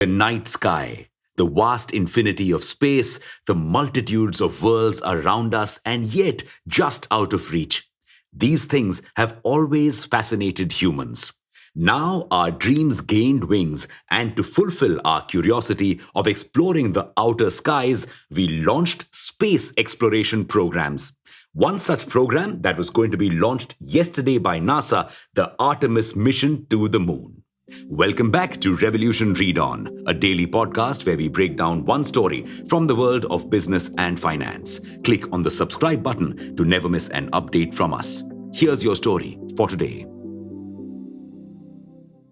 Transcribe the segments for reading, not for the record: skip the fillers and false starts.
The night sky, the vast infinity of space, the multitudes of worlds around us and yet just out of reach. These things have always fascinated humans. Now our dreams gained wings, and to fulfill our curiosity of exploring the outer skies, we launched space exploration programs. One such program that was going to be launched yesterday by NASA, the Artemis mission to the moon. Welcome back to Revolution Read On, a daily podcast where we break down one story from the world of business and finance. Click on the subscribe button to never miss an update from us. Here's your story for today.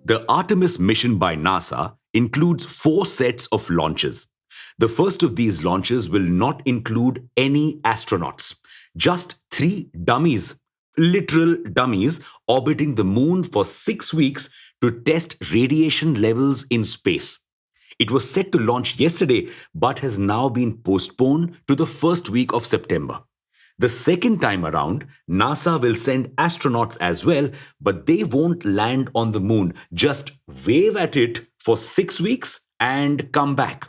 The Artemis mission by NASA includes 4 sets of launches. The first of these launches will not include any astronauts, just 3 dummies, literal dummies, orbiting the moon for 6 weeks to test radiation levels in space. It was set to launch yesterday but has now been postponed to the first week of September. The second time around, NASA will send astronauts as well, but they won't land on the moon, just wave at it for 6 weeks and come back.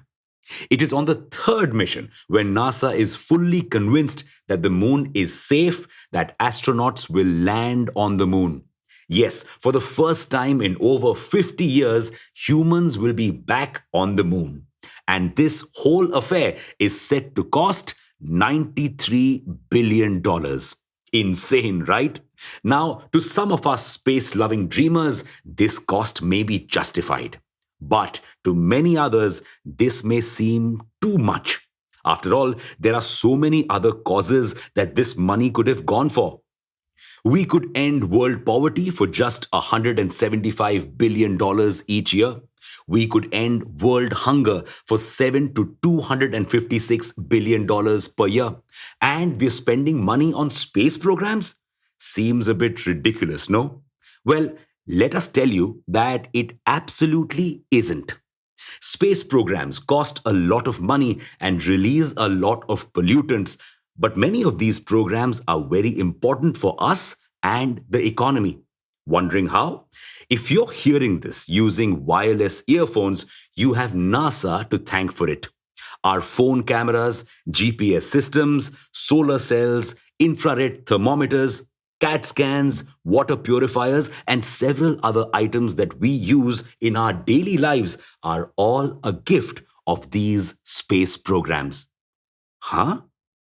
It is on the third mission when NASA is fully convinced that the moon is safe that astronauts will land on the moon. Yes, for the first time in over 50 years, humans will be back on the moon. And this whole affair is set to cost $93 billion. Insane, right? Now, to some of us space-loving dreamers, this cost may be justified. But to many others, this may seem too much. After all, there are so many other causes that this money could have gone for. We could end world poverty for just $175 billion each year. We could end world hunger for $7 to $256 billion per year. And we're spending money on space programs? Seems a bit ridiculous, no? Well, let us tell you that it absolutely isn't. Space programs cost a lot of money and release a lot of pollutants, but many of these programs are very important for us and the economy. Wondering how? If you're hearing this using wireless earphones, you have NASA to thank for it. Our phone cameras, GPS systems, solar cells, infrared thermometers, CAT scans, water purifiers, and several other items that we use in our daily lives are all a gift of these space programs. Huh?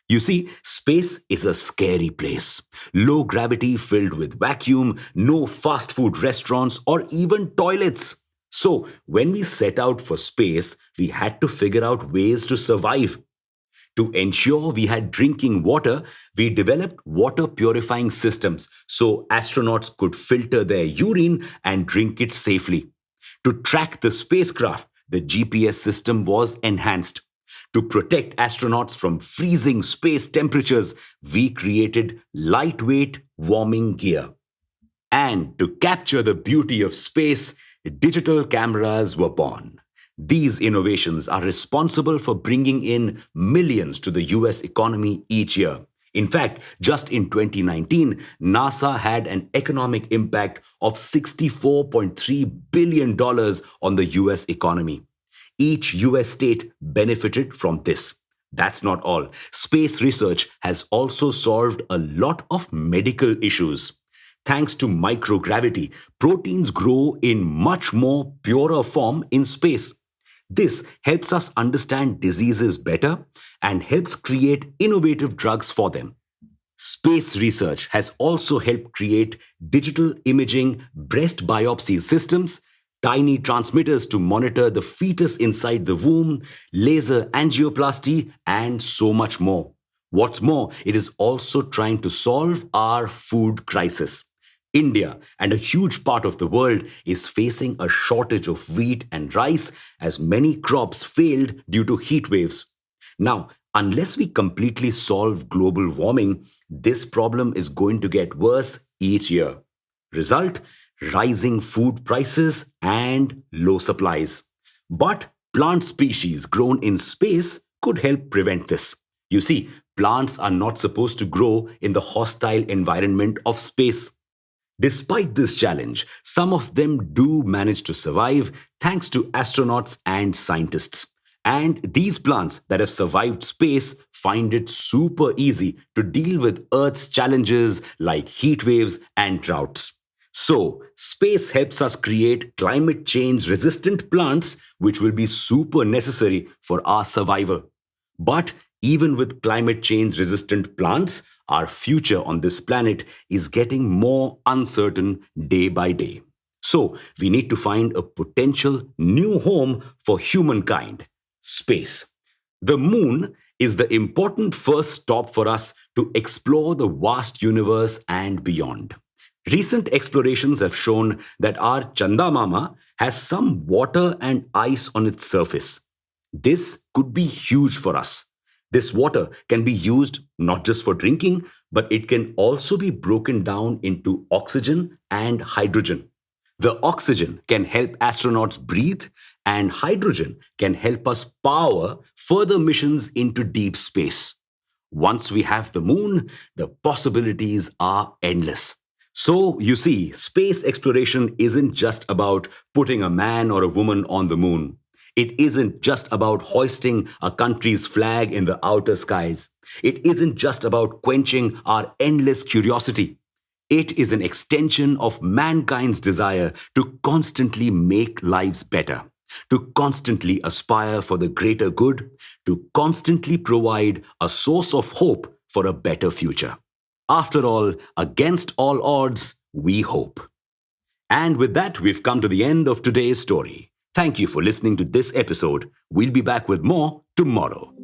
You see, space is a scary place. Low gravity filled with vacuum, no fast food restaurants, or even toilets. So, when we set out for space, we had to figure out ways to survive. To ensure we had drinking water, we developed water purifying systems so astronauts could filter their urine and drink it safely. To track the spacecraft, the GPS system was enhanced. To protect astronauts from freezing space temperatures, we created lightweight warming gear. And to capture the beauty of space, digital cameras were born. These innovations are responsible for bringing in millions to the US economy each year. In fact, just in 2019, NASA had an economic impact of $64.3 billion on the US economy. Each US state benefited from this. That's not all. Space research has also solved a lot of medical issues. Thanks to microgravity, proteins grow in much more purer form in space. This helps us understand diseases better and helps create innovative drugs for them. Space research has also helped create digital imaging breast biopsy systems, tiny transmitters to monitor the fetus inside the womb, laser angioplasty, and so much more. What's more, it is also trying to solve our food crisis. India and a huge part of the world is facing a shortage of wheat and rice as many crops failed due to heat waves. Now, unless we completely solve global warming, this problem is going to get worse each year. Result: rising food prices and low supplies. But plant species grown in space could help prevent this. You see, plants are not supposed to grow in the hostile environment of space. Despite this challenge, some of them do manage to survive thanks to astronauts and scientists. And these plants that have survived space find it super easy to deal with Earth's challenges like heat waves and droughts. So, space helps us create climate change resistant plants, which will be super necessary for our survival. But even with climate change resistant plants, our future on this planet is getting more uncertain day by day. So, we need to find a potential new home for humankind: space. The moon is the important first stop for us to explore the vast universe and beyond. Recent explorations have shown that our Chandamama has some water and ice on its surface. This could be huge for us. This water can be used not just for drinking, but it can also be broken down into oxygen and hydrogen. The oxygen can help astronauts breathe, and hydrogen can help us power further missions into deep space. Once we have the moon, the possibilities are endless. So, you see, space exploration isn't just about putting a man or a woman on the moon. It isn't just about hoisting a country's flag in the outer skies. It isn't just about quenching our endless curiosity. It is an extension of mankind's desire to constantly make lives better, to constantly aspire for the greater good, to constantly provide a source of hope for a better future. After all, against all odds, we hope. And with that, we've come to the end of today's story. Thank you for listening to this episode. We'll be back with more tomorrow.